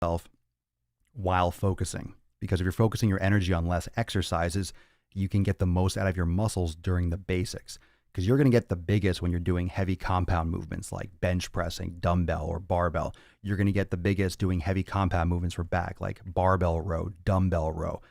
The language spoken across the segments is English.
yourself while focusing. Because if you're focusing your energy on less exercises, you can get the most out of your muscles during the basics. Because you're going to get the biggest when you're doing heavy compound movements like bench pressing, dumbbell, or barbell. You're going to get the biggest doing heavy compound movements for back, like barbell row, dumbbell row,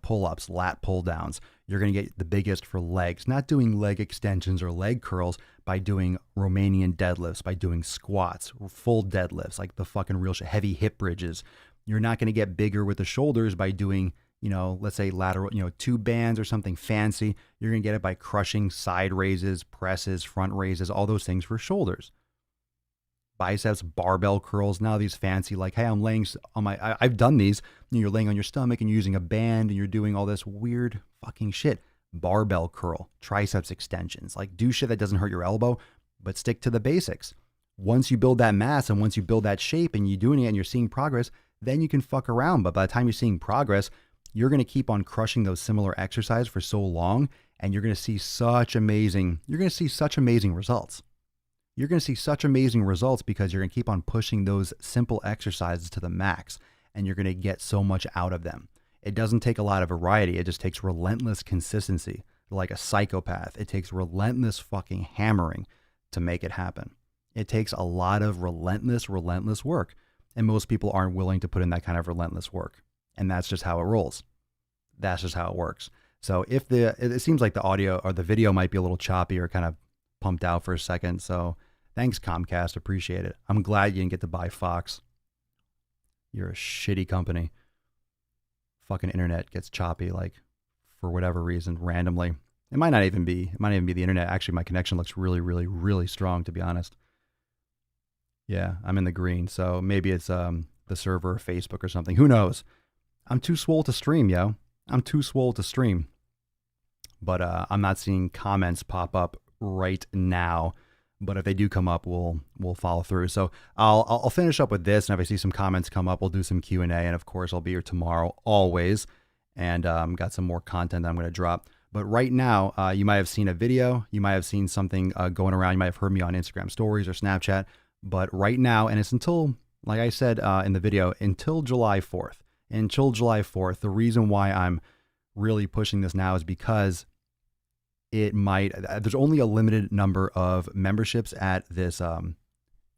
pull-ups, lat pull-downs. You're going to get the biggest for legs, not doing leg extensions or leg curls, by doing Romanian deadlifts, by doing squats, full deadlifts, like the fucking real shit, heavy hip bridges. You're not going to get bigger with the shoulders by doing, let's say lateral, 2 bands or something fancy. You're going to get it by crushing side raises, presses, front raises, all those things for shoulders. Biceps, barbell curls, now these fancy, like, hey, I'm laying on I've done these. You're laying on your stomach and you're using a band and you're doing all this weird fucking shit. Barbell curl, triceps extensions, like do shit that doesn't hurt your elbow, but stick to the basics. Once you build that mass and once you build that shape and you're doing it and you're seeing progress, then you can fuck around. But by the time you're seeing progress, you're going to keep on crushing those similar exercises for so long, and you're going to see such amazing results. You're going to see such amazing results because you're going to keep on pushing those simple exercises to the max, and you're going to get so much out of them. It doesn't take a lot of variety. It just takes relentless consistency, like a psychopath. It takes relentless fucking hammering to make it happen. It takes a lot of relentless work. And most people aren't willing to put in that kind of relentless work. And that's just how it rolls. That's just how it works. So it seems like the audio or the video might be a little choppy or kind of pumped out for a second. So thanks, Comcast. Appreciate it. I'm glad you didn't get to buy Fox. You're a shitty company. Fucking internet gets choppy, like, for whatever reason, randomly. It might not even be the internet. Actually, my connection looks really strong, to be honest. Yeah, I'm in the green, so maybe it's the server or Facebook or something. Who knows? I'm too swole to stream, yo. I'm too swole to stream. But I'm not seeing comments pop up right now. But if they do come up, we'll follow through. So I'll finish up with this, and if I see some comments come up, we'll do some Q&A, and of course I'll be here tomorrow always, and got some more content that I'm going to drop. But right now, you might have seen a video, you might have seen something going around, you might have heard me on Instagram stories or Snapchat. But right now, and it's until, like I said in the video, until July 4th. Until July 4th, the reason why I'm really pushing this now is because there's only a limited number of memberships at this,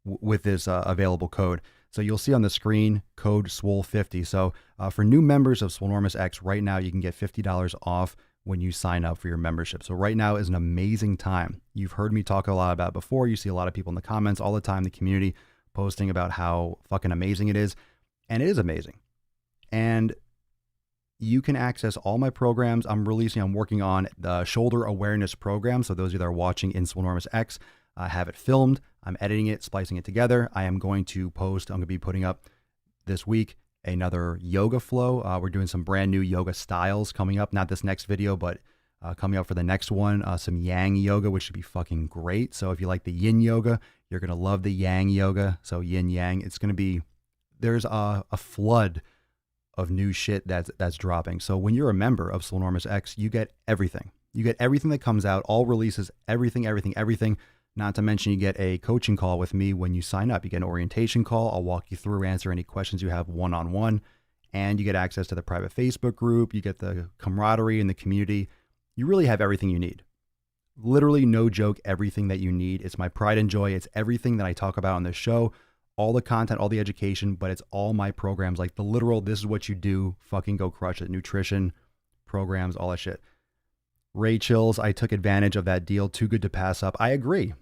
with this available code. So you'll see on the screen, code SWOLE50. So for new members of Swolenormous X, right now you can get $50 off when you sign up for your membership. So right now is an amazing time. You've heard me talk a lot about it before. You see a lot of people in the comments all the time, the community posting about how fucking amazing it is. And it is amazing. And you can access all my programs. I'm working on the shoulder awareness program. So those of you that are watching in Swolenormous X, I have it filmed. I'm editing it, splicing it together. I'm going to be putting up this week another yoga flow. We're doing some brand new yoga styles coming up. Not this next video, but coming up for the next one, some yang yoga, which should be fucking great. So if you like the yin yoga, you're going to love the yang yoga. So yin yang, it's going to be, there's a flood of new shit that's dropping. So when you're a member of Swolenormous X, you get everything. You get everything that comes out, all releases, everything. Not to mention you get a coaching call with me when you sign up. You get an orientation call. I'll walk you through, answer any questions you have one-on-one. And you get access to the private Facebook group. You get the camaraderie in the community. You really have everything you need. Literally, no joke, everything that you need. It's my pride and joy. It's everything that I talk about on this show. All the content, all the education, but it's all my programs. Like the literal, this is what you do. Fucking go crush it. Nutrition, programs, all that shit. Ray Chills, I took advantage of that deal. Too good to pass up. I agree.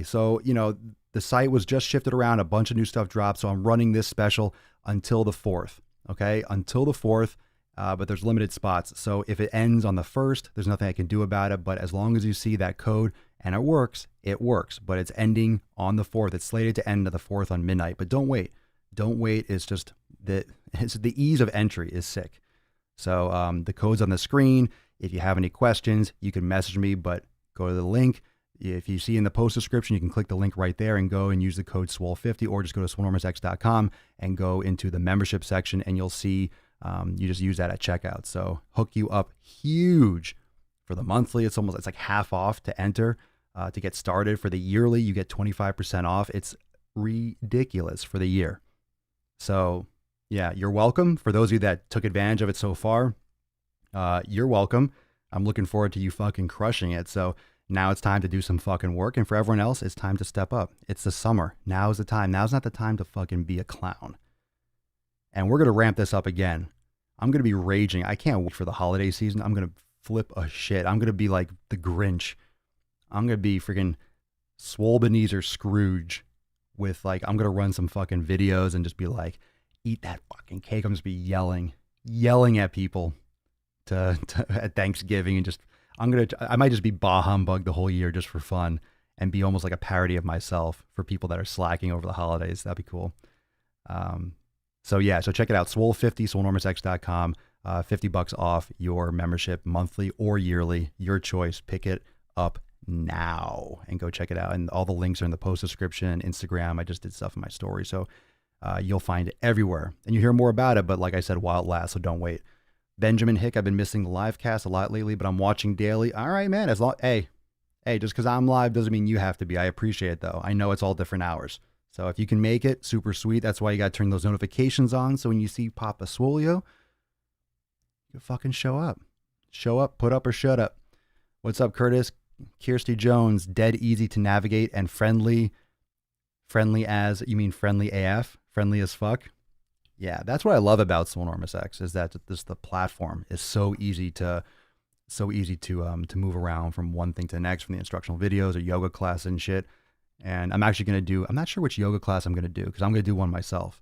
So, the site was just shifted around. A bunch of new stuff dropped. So I'm running this special until the 4th. Okay. Until the 4th. But there's limited spots. So if it ends on the 1st, there's nothing I can do about it. But as long as you see that code and it works. But it's ending on the 4th. It's slated to end at the 4th on midnight. But don't wait. It's just the ease of entry is sick. So the code's on the screen. If you have any questions, you can message me, but go to the link. If you see in the post description, you can click the link right there and go and use the code SWOLE50, or just go to swolenormousx.com and go into the membership section, and you'll see you just use that at checkout. So hook you up huge for the monthly. It's like half off to enter to get started. For the yearly, you get 25% off. It's ridiculous for the year. So yeah, you're welcome. For those of you that took advantage of it so far, you're welcome. I'm looking forward to you fucking crushing it. So now it's time to do some fucking work. And for everyone else, it's time to step up. It's the summer. Now's the time. Now's not the time to fucking be a clown. And we're going to ramp this up again. I'm going to be raging. I can't wait for the holiday season. I'm going to flip a shit. I'm going to be like the Grinch. I'm going to be freaking Swole Benezer Scrooge with like, I'm going to run some fucking videos and just be like, eat that fucking cake. I'm just be yelling at people at Thanksgiving and just, I might just be bah humbug the whole year just for fun and be almost like a parody of myself for people that are slacking over the holidays. That'd be cool. So check it out. Swole50, swolenormousx.com, $50 off your membership monthly or yearly, your choice. Pick it up now and go check it out. And all the links are in the post description, Instagram. I just did stuff in my story. So you'll find it everywhere and you hear more about it. But like I said, while it lasts, so don't wait. Benjamin Hick, I've been missing the live cast a lot lately, but I'm watching daily. All right, man. Hey, just because I'm live doesn't mean you have to be. I appreciate it though. I know it's all different hours. So if you can make it, super sweet. That's why you got to turn those notifications on. So when you see Papa Swolio, you fucking show up. Show up, put up or shut up. What's up, Curtis? Kirsty Jones, dead easy to navigate and friendly. Friendly as, you mean friendly AF? Friendly as fuck? Yeah, that's what I love about Swolenormous X is that the platform is so easy to move around from one thing to the next, from the instructional videos or yoga class and shit. And I'm actually going to I'm not sure which yoga class I'm going to do because I'm going to do one myself.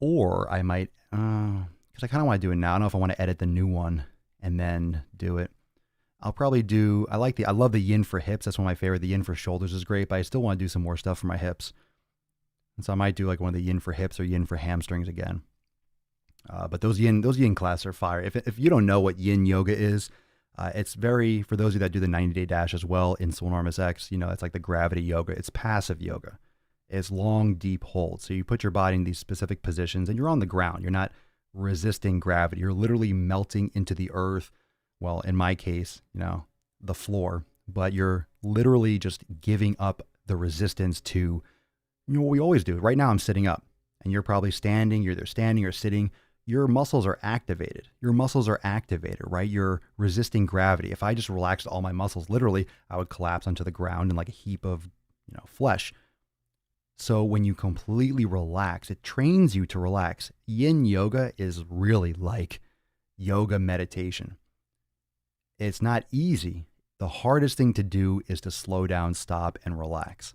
Or I might, because I kind of want to do it now. I don't know if I want to edit the new one and then do it. I'll probably do, I love the yin for hips. That's one of my favorite. The yin for shoulders is great, but I still want to do some more stuff for my hips. And so I might do like one of the yin for hips or yin for hamstrings again. But those yin classes are fire. If you don't know what yin yoga is, it's very, for those of you that do the 90-day dash as well in Swolenormous X, it's like the gravity yoga. It's passive yoga. It's long, deep holds. So you put your body in these specific positions and you're on the ground. You're not resisting gravity. You're literally melting into the earth. Well, in my case, the floor, but you're literally just giving up the resistance to, what we always do. Right now I'm sitting up and you're probably standing. You're either standing or sitting. Your muscles are activated. Right? You're resisting gravity. If I just relaxed all my muscles, literally, I would collapse onto the ground in like a heap of, flesh. So when you completely relax, it trains you to relax. Yin yoga is really like yoga meditation. It's not easy. The hardest thing to do is to slow down, stop, and relax.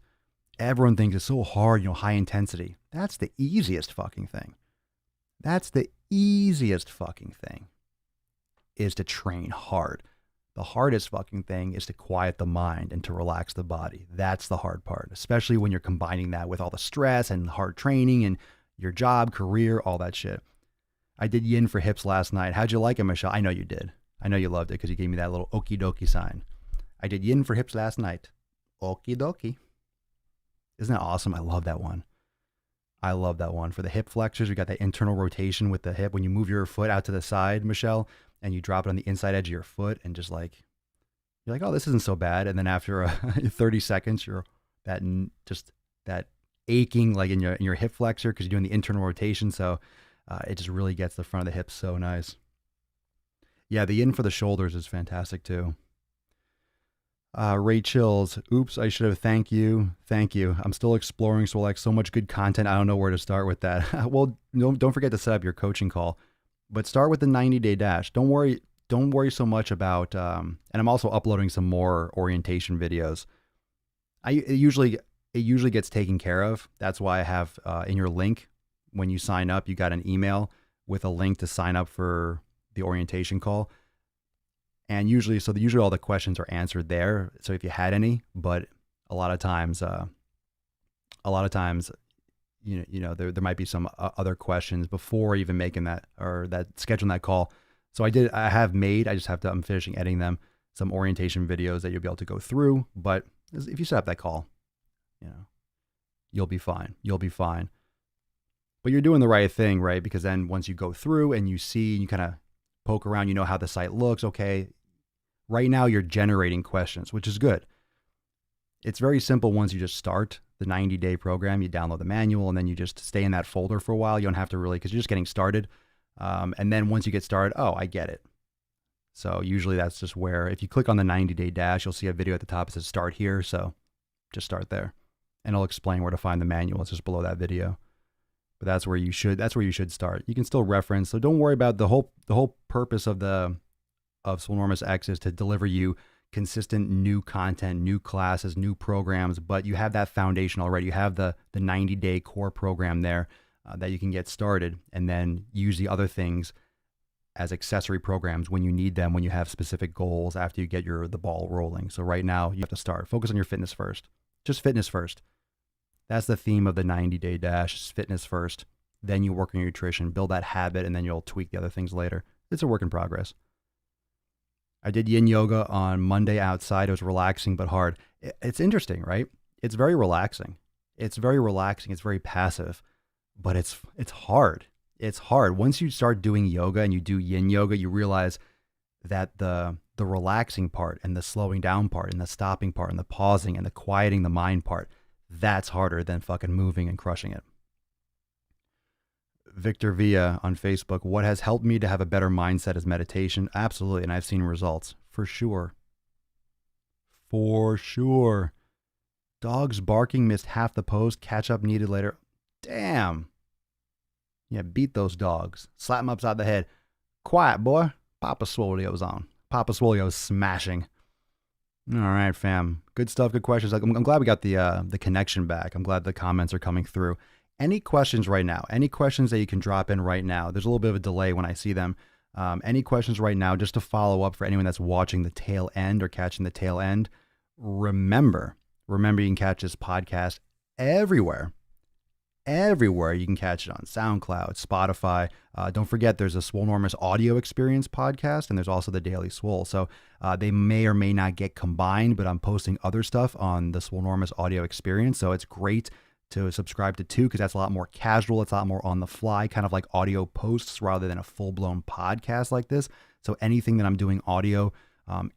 Everyone thinks it's so hard, high intensity. That's the easiest fucking thing. Is to train hard. The hardest fucking thing is to quiet the mind and to relax the body. That's the hard part, especially when you're combining that with all the stress and hard training and your job, career, all that shit. I did yin for hips last night. How'd you like it, Michelle? I know you did. I know you loved it because you gave me that little okie dokie sign. I did yin for hips last night. Okie dokie. Isn't that awesome? I love that one. For the hip flexors, we got that internal rotation with the hip. When you move your foot out to the side, Michelle, and you drop it on the inside edge of your foot and just like, you're like, oh, this isn't so bad. And then after 30 seconds, you're that aching like in your hip flexor because you're doing the internal rotation. So it just really gets the front of the hips so nice. Yeah, the yin for the shoulders is fantastic too. Ray Chills, oops, I should have thank you. I'm still exploring Swole X, so much good content. I don't know where to start with that. Well, don't forget to set up your coaching call, but start with the 90-day dash. Don't worry so much about, and I'm also uploading some more orientation videos. It usually gets taken care of. That's why I have in your link, when you sign up, you got an email with a link to sign up for the orientation call. And usually all the questions are answered there. So if you had any, but a lot of times, there might be some other questions before even making that or scheduling that call. So I'm finishing editing them, some orientation videos that you'll be able to go through. But if you set up that call, you'll be fine. But you're doing the right thing, right? Because then once you go through and you see, and you kind of poke around, how the site looks. Okay. Right now you're generating questions, which is good. It's very simple once you just start, the 90-day program, you download the manual, and then you just stay in that folder for a while. You don't have to really, because you're just getting started. And then once you get started, oh, I get it. So usually that's just where, if you click on the 90-day dash, you'll see a video at the top that says start here. So just start there, and it'll explain where to find the manual. It's just below that video. But that's where you should start. You can still reference. So don't worry about the whole purpose of Swolenormous X is to deliver you consistent new content, new classes, new programs, but you have that foundation already. You have the 90-day core program there that you can get started, and then use the other things as accessory programs when you need them, when you have specific goals after you get the ball rolling. So right now you have to start. Focus on your fitness first. Just fitness first. That's the theme of the 90-day dash, fitness first. Then you work on your nutrition, build that habit, and then you'll tweak the other things later. It's a work in progress. I did yin yoga on Monday outside. It was relaxing but hard. It's interesting, right? It's very relaxing. It's very passive, but it's hard. It's hard. Once you start doing yoga and you do yin yoga, you realize that the relaxing part and the slowing down part and the stopping part and the pausing and the quieting the mind part, that's harder than fucking moving and crushing it. Victor Villa on Facebook, what has helped me to have a better mindset is meditation. Absolutely. And I've seen results for sure. For sure. Dogs barking, missed half the post, catch up needed later. Damn. Yeah, beat those dogs. Slap them upside the head. Quiet, boy. Papa Swole's on. Papa Swole's smashing. All right, fam. Good stuff. Good questions. I'm glad we got the connection back. I'm glad the comments are coming through. Any questions right now? Any questions that you can drop in right now? There's a little bit of a delay when I see them. Any questions right now, just to follow up for anyone that's watching the tail end or catching the tail end? Remember you can catch this podcast everywhere. Everywhere you can catch it on SoundCloud, Spotify. Don't forget there's a Swolenormous Audio Experience podcast, and there's also the Daily Swole. So they may or may not get combined, but I'm posting other stuff on the Swolenormous Audio Experience. So it's great to subscribe to two, because that's a lot more casual. It's a lot more on the fly, kind of like audio posts rather than a full-blown podcast like this. So anything that I'm doing audio,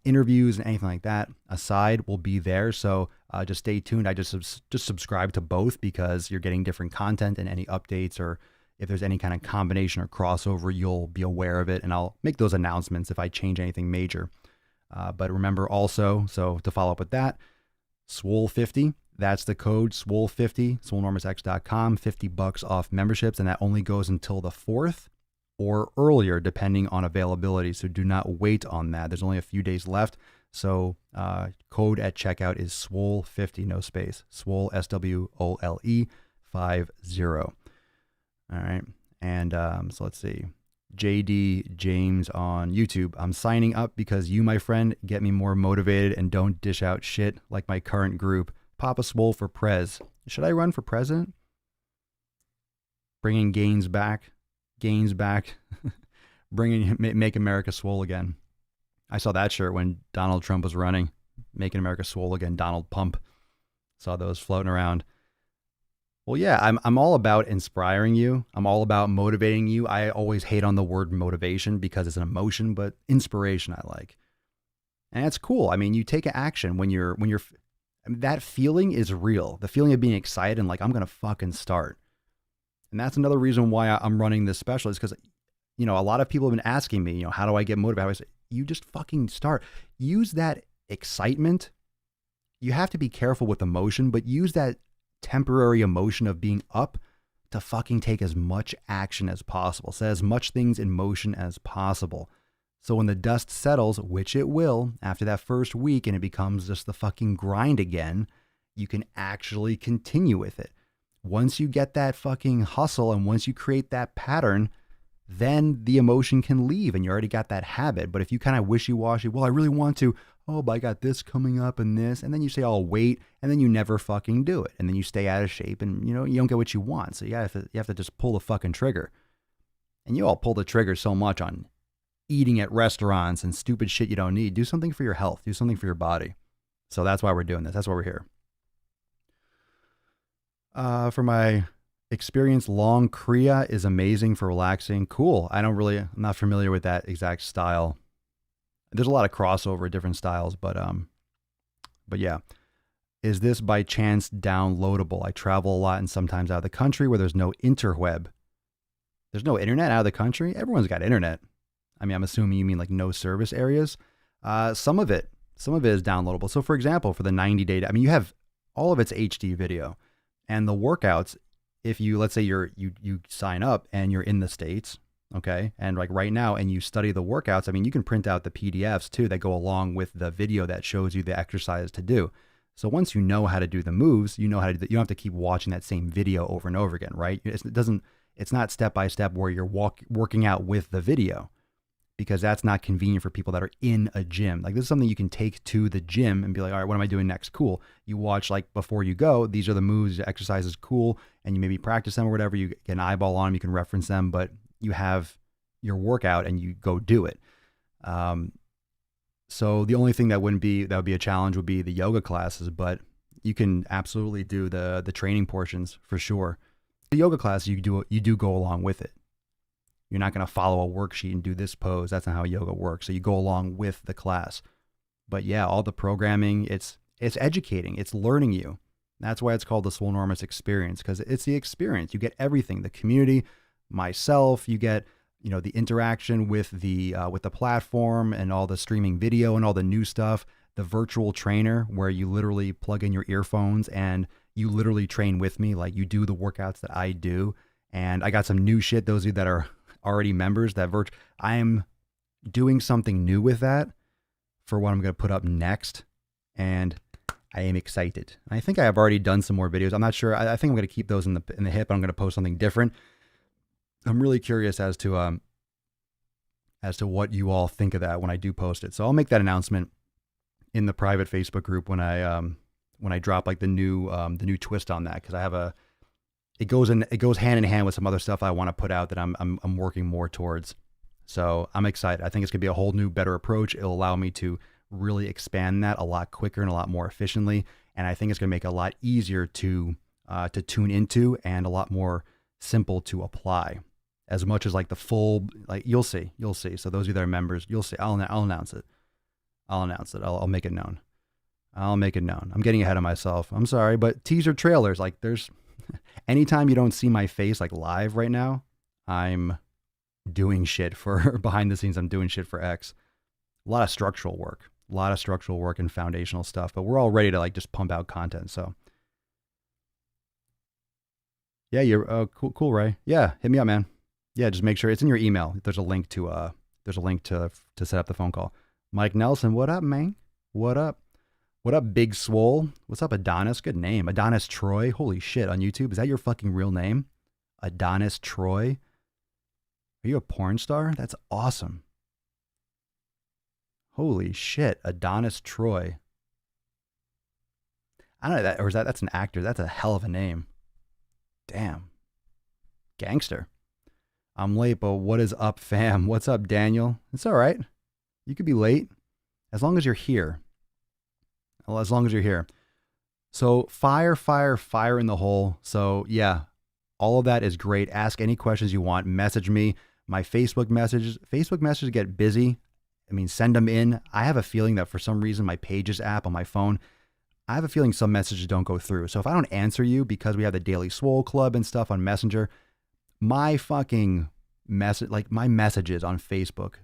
interviews and anything like that aside will be there. So just stay tuned. I just subscribe to both, because you're getting different content, and any updates or if there's any kind of combination or crossover, you'll be aware of it. And I'll make those announcements if I change anything major. But remember also, so to follow up with that, Swole50, that's the code, Swole50, swolenormousx.com, $50 off memberships. And that only goes until the 4th or earlier, depending on availability. So do not wait on that. There's only a few days left. So code at checkout is Swole50, no space. Swole, SWOLE 50. All right. And so let's see. JD James on YouTube. I'm signing up because you, my friend, get me more motivated and don't dish out shit like my current group. Papa Swole for Prez. Should I run for president? Bringing gains back. Make America swole again. I saw that shirt when Donald Trump was running. Making America swole again. Donald Pump. Saw those floating around. Well, yeah, I'm all about inspiring you. I'm all about motivating you. I always hate on the word motivation because it's an emotion, but inspiration I like. And it's cool. I mean, you take action when you're that feeling is real. The feeling of being excited and like, I'm going to fucking start. And that's another reason why I'm running this special, is because, a lot of people have been asking me, how do I get motivated? I say, you just fucking start. Use that excitement. You have to be careful with emotion, but use that temporary emotion of being up to fucking take as much action as possible. Set as much things in motion as possible. So when the dust settles, which it will after that first week, and it becomes just the fucking grind again, you can actually continue with it. Once you get that fucking hustle and once you create that pattern, then the emotion can leave and you already got that habit. But if you kind of wishy-washy, well, I really want to, oh, but I got this coming up and this, and then you say, I'll wait, and then you never fucking do it. And then you stay out of shape and, you don't get what you want. So you have to just pull the fucking trigger. And you all pull the trigger so much on eating at restaurants and stupid shit you don't need. Do something for your health. Do something for your body. So that's why we're doing this. That's why we're here. For my experience, long Kriya is amazing for relaxing. Cool. I'm not familiar with that exact style. There's a lot of crossover, different styles, but yeah. Is this by chance downloadable? I travel a lot and sometimes out of the country where there's no interweb. There's no internet out of the country? Everyone's got internet. I mean, I'm assuming you mean like no service areas. Some of it is downloadable. So for example, for the 90-day, I mean, you have all of it's HD video, and the workouts, if you, let's say you sign up and you're in the States, okay, and like right now, and you study the workouts, I mean, you can print out the PDFs too that go along with the video that shows you the exercise to do. So once you know how to do the moves, you know how to do, you don't have to keep watching that same video over and over again, right? It's not step by step where you're working out with the video, because that's not convenient for people that are in a gym. Like, this is something you can take to the gym and be like, all right, what am I doing next? Cool. You watch, like, before you go, these are the moves, the exercises, cool. And you maybe practice them or whatever. You get an eyeball on them, you can reference them, but you have your workout and you go do it. So the only thing that would be a challenge would be the yoga classes, but you can absolutely do the training portions for sure. The yoga class, you do go along with it. You're not going to follow a worksheet and do this pose. That's not how yoga works. So you go along with the class. But yeah, all the programming, it's educating. It's learning you. That's why it's called the Swolenormous experience, because it's the experience. You get everything, the community, myself, you get, the interaction with the platform and all the streaming video and all the new stuff, the virtual trainer where you literally plug in your earphones and you literally train with me. Like, you do the workouts that I do. And I got some new shit. Those of you that are already members, I am doing something new with that for what I'm going to put up next, and I am excited. I think I have already done some more videos. I'm not sure. I think I'm going to keep those in the hip. I'm going to post something different. I'm really curious as to what you all think of that when I do post it. So I'll make that announcement in the private Facebook group when I drop like the new twist on that, because I have it goes hand in hand with some other stuff I want to put out that I'm working more towards. So I'm excited. I think it's gonna be a whole new, better approach. It'll allow me to really expand that a lot quicker and a lot more efficiently. And I think it's gonna make it a lot easier to tune into and a lot more simple to apply. As much as like the full, like, you'll see. So those of you that are members, you'll see. I'll announce it. I'll make it known. I'm getting ahead of myself. I'm sorry, but teaser trailers, like, there's anytime you don't see my face like live right now, I'm doing shit for behind the scenes. I'm doing shit for X. A lot of structural work and foundational stuff, but we're all ready to like just pump out content. So yeah, you're cool, Ray. Yeah, hit me up, man. Yeah, just make sure it's in your email. There's a link to set up the phone call. Mike Nelson, what up, man? What up? What up, Big Swole? What's up, Adonis? Good name. Adonis Troy. Holy shit, on YouTube. Is that your fucking real name? Adonis Troy? Are you a porn star? That's awesome. Holy shit, Adonis Troy. I don't know that, or that's an actor. That's a hell of a name. Damn. Gangster. I'm late, but what is up, fam? What's up, Daniel? It's all right. You could be late as long as you're here. Well, as long as you're here. So fire in the hole. So yeah, all of that is great. Ask any questions you want. Message me. My Facebook messages get busy. I mean, send them in. I have a feeling that for some reason, my Pages app on my phone, I have a feeling some messages don't go through. So if I don't answer you, because we have the Daily Swole Club and stuff on Messenger, my fucking my messages on Facebook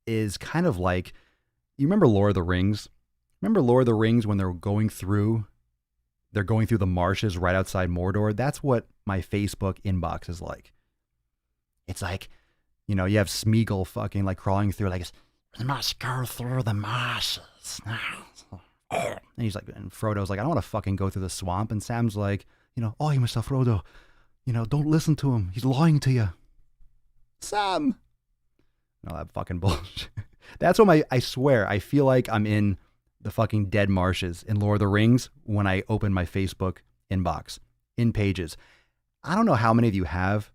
is kind of like, you remember Lord of the Rings? Remember Lord of the Rings when they're going through the marshes right outside Mordor? That's what my Facebook inbox is like. It's like, you have Smeagol fucking like crawling through, like, we must go through the marshes. And he's like, and Frodo's like, I don't want to fucking go through the swamp. And Sam's like, oh, you Mr. Frodo, don't listen to him. He's lying to you. Sam. No, that fucking bullshit. That's what I swear, I feel like I'm in the fucking dead marshes in Lord of the Rings when I open my Facebook inbox in Pages. I don't know how many of you have,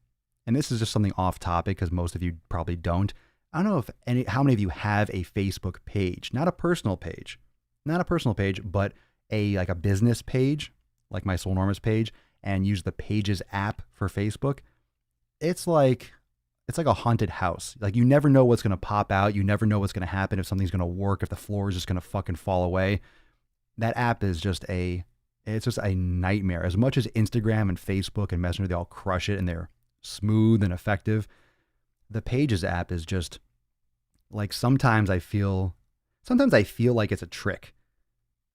and this is just something off topic because most of you probably don't. I don't know how many of you have a Facebook page, not a personal page, but a business page, like my Swolenormous page, and use the Pages app for Facebook. It's like a haunted house. Like, you never know what's going to pop out. You never know what's going to happen, if something's going to work, if the floor is just going to fucking fall away. that app is it's just a nightmare. As much as Instagram and Facebook and Messenger, they all crush it and they're smooth and effective. The Pages app is just like sometimes I feel like it's a trick.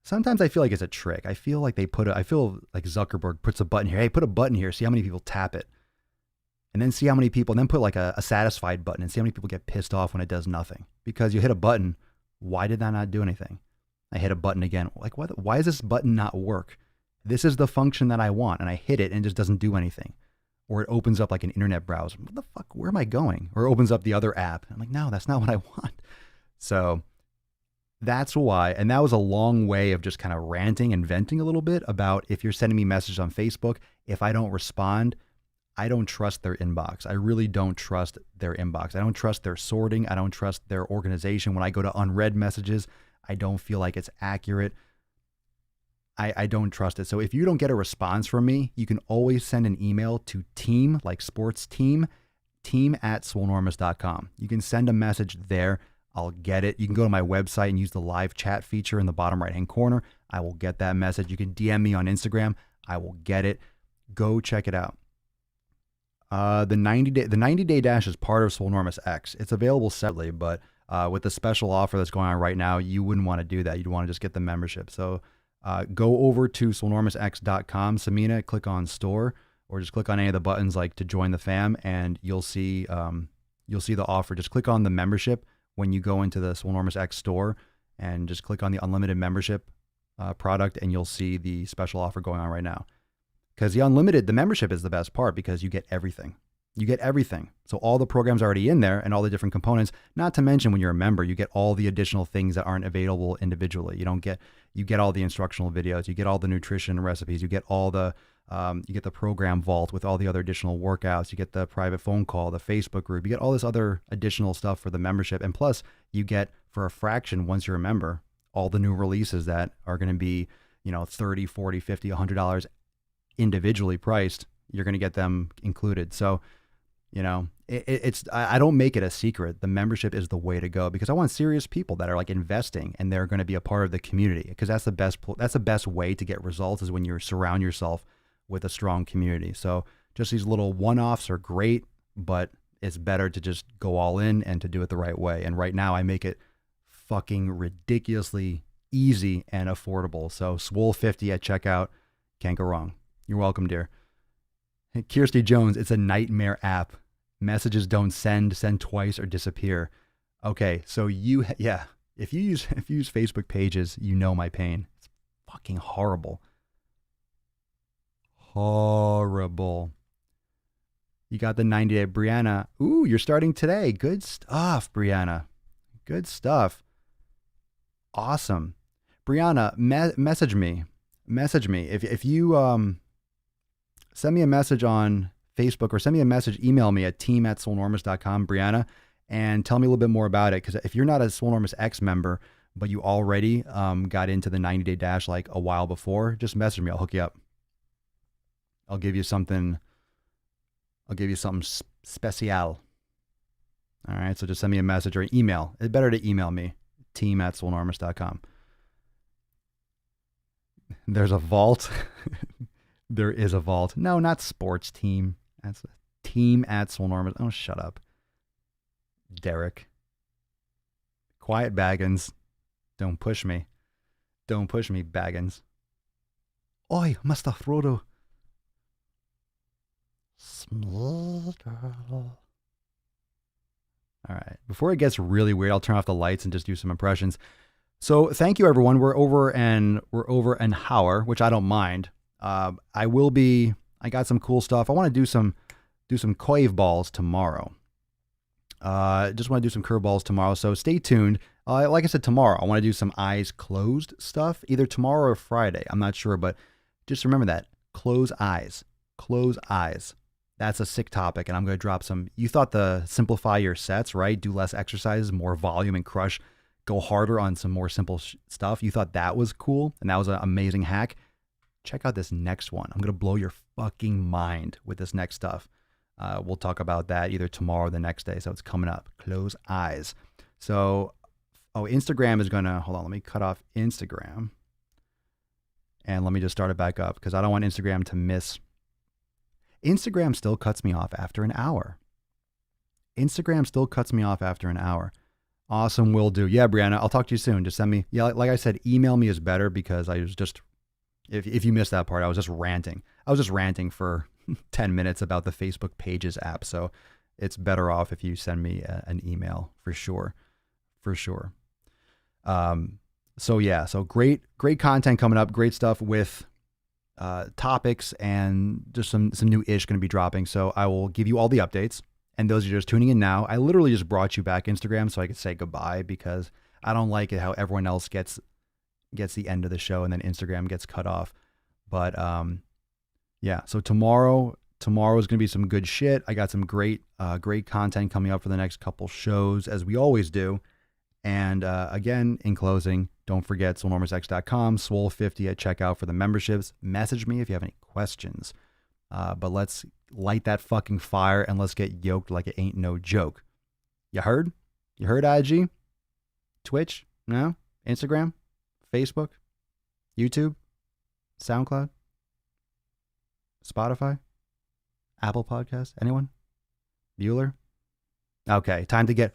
Sometimes I feel like it's a trick. I feel like I feel like Zuckerberg puts a button here. Hey, put a button here. See how many people tap it. And then see how many people, and then put like a satisfied button and see how many people get pissed off when it does nothing. Because you hit a button. Why did that not do anything? I hit a button again. Like, why does this button not work? This is the function that I want. And I hit it and it just doesn't do anything. Or it opens up like an internet browser. What the fuck? Where am I going? Or it opens up the other app. I'm like, no, that's not what I want. So that's why. And that was a long way of just kind of ranting and venting a little bit about if you're sending me messages on Facebook, if I don't respond, I don't trust their inbox. I really don't trust their inbox. I don't trust their sorting. I don't trust their organization. When I go to unread messages, I don't feel like it's accurate. I don't trust it. So if you don't get a response from me, you can always send an email to team, like sports team at swolenormous.com. You can send a message there. I'll get it. You can go to my website and use the live chat feature in the bottom right-hand corner. I will get that message. You can DM me on Instagram. I will get it. Go check it out. The 90-day dash is part of Swolenormous X. It's available separately, but with the special offer that's going on right now, you wouldn't want to do that. You'd want to just get the membership. So go over to swolenormousx.com, Samina, click on store, or just click on any of the buttons like to join the fam, and you'll see the offer. Just click on the membership when you go into the Swolenormous X store, and just click on the unlimited membership product, and you'll see the special offer going on right now. Because the membership is the best part because you get everything. You get everything. So all the programs are already in there and all the different components, not to mention when you're a member, you get all the additional things that aren't available individually. You get all the instructional videos, you get all the nutrition recipes, you get all the, you get the program vault with all the other additional workouts, you get the private phone call, the Facebook group, you get all this other additional stuff for the membership. And plus you get, for a fraction, once you're a member, all the new releases that are going to be, $30, $40, $50, $100 individually priced. You're going to get them included. So, I don't make it a secret. The membership is the way to go because I want serious people that are like investing and they're going to be a part of the community, because that's the best way to get results is when you surround yourself with a strong community. So just these little one-offs are great, but it's better to just go all in and to do it the right way. And right now I make it fucking ridiculously easy and affordable. So Swole 50 at checkout, can't go wrong. You're welcome, dear. Kirsty Jones, it's a nightmare app. Messages don't send twice or disappear. Okay, so if you use Facebook Pages, you know my pain. It's fucking horrible. Horrible. You got the 90-day. Brianna, ooh, you're starting today. Good stuff, Brianna. Good stuff. Awesome. Brianna, message me. If you send me a message on Facebook or send me a message, email me at team@swolenormous.com, Brianna, and tell me a little bit more about it. Because if you're not a Swolenormous X member, but you already got into the 90-day dash like a while before, just message me. I'll hook you up. I'll give you something special. All right, so just send me a message or an email. It's better to email me, team@swolenormous.com. There's a vault. There is a vault. No, not sports team. That's team@swolenormous. Oh, shut up. Derek. Quiet, Baggins. Don't push me. Don't push me, Baggins. Oi, Master Frodo. Small girl. All right. Before it gets really weird, I'll turn off the lights and just do some impressions. So thank you, everyone. We're over an hour, which I don't mind. I got some cool stuff. I want to do some cave balls tomorrow. Just want to do some curveballs tomorrow. So stay tuned. Like I said, tomorrow, I want to do some eyes closed stuff, either tomorrow or Friday. I'm not sure, but just remember that. Close eyes. Close eyes. That's a sick topic. And I'm going to drop some. You thought the simplify your sets, right? Do less exercises, more volume and crush. Go harder on some more simple stuff. You thought that was cool. And that was an amazing hack. Check out this next one. I'm going to blow your fucking mind with this next stuff. We'll talk about that either tomorrow or the next day. So it's coming up. Close eyes. So, Instagram is going to, hold on, let me cut off Instagram. And let me just start it back up because I don't want Instagram to miss. Instagram still cuts me off after an hour. Instagram still cuts me off after an hour. Awesome, will do. Yeah, Brianna, I'll talk to you soon. Just send me, yeah, like I said, email me is better because I was just, if you missed that part, I was just ranting. I was just ranting for 10 minutes about the Facebook Pages app. So it's better off if you send me an email for sure. For sure. So yeah, so great content coming up. Great stuff with topics and just some new ish going to be dropping. So I will give you all the updates. And those who are just tuning in now, I literally just brought you back Instagram so I could say goodbye because I don't like it how everyone else gets the end of the show and then Instagram gets cut off. But yeah, so tomorrow is going to be some good shit. I got some great content coming up for the next couple shows as we always do. And again, in closing, don't forget swolenormousx.com, Swole50 at checkout for the memberships. Message me if you have any questions. But let's light that fucking fire and let's get yoked like it ain't no joke. You heard? You heard IG? Twitch? No? Instagram? Facebook? YouTube? SoundCloud? Spotify? Apple Podcasts? Anyone? Bueller? Okay, time to get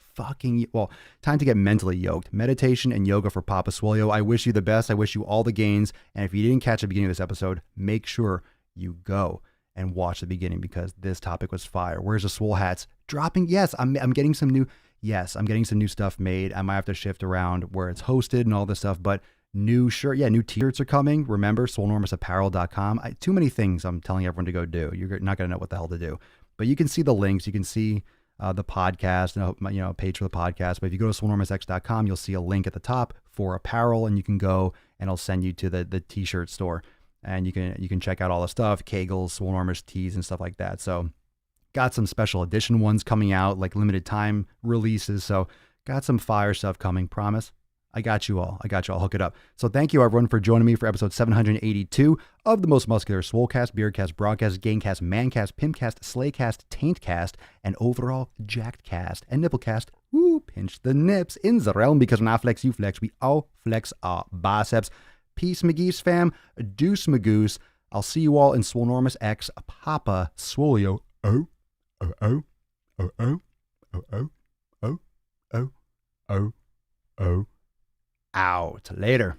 mentally yoked. Meditation and yoga for Papa Swolio. I wish you the best. I wish you all the gains. And if you didn't catch the beginning of this episode, make sure you go and watch the beginning because this topic was fire. Where's the Swole hats dropping? Yes, I'm getting some new. Yes, I'm getting some new stuff made. I might have to shift around where it's hosted and all this stuff, but new t-shirts are coming. Remember, swolenormousapparel.com. Too many things I'm telling everyone to go do. You're not going to know what the hell to do, but you can see the links. You can see the podcast and page for the podcast. But if you go to swolenormousx.com, you'll see a link at the top for apparel, and you can go and it'll send you to the t-shirt store. And you can check out all the stuff, Kegels, Swolenormous tees, and stuff like that. So got some special edition ones coming out, like limited time releases. So got some fire stuff coming, promise. I got you all. I'll hook it up. So thank you everyone for joining me for episode 782 of the most muscular Swolecast, Beardcast, Broadcast, Gaincast, Mancast, Pimpcast, Slaycast, Taintcast, and overall Jackedcast and Nipplecast. Woo, pinch the nips in the realm because when I flex, you flex. We all flex our biceps. Peace, McGee's fam. Deuce, Magoose. I'll see you all in Swolenormous X, Papa Swolio. Oh, oh, oh, oh, oh, oh, oh, oh, oh, oh, oh, out. Later.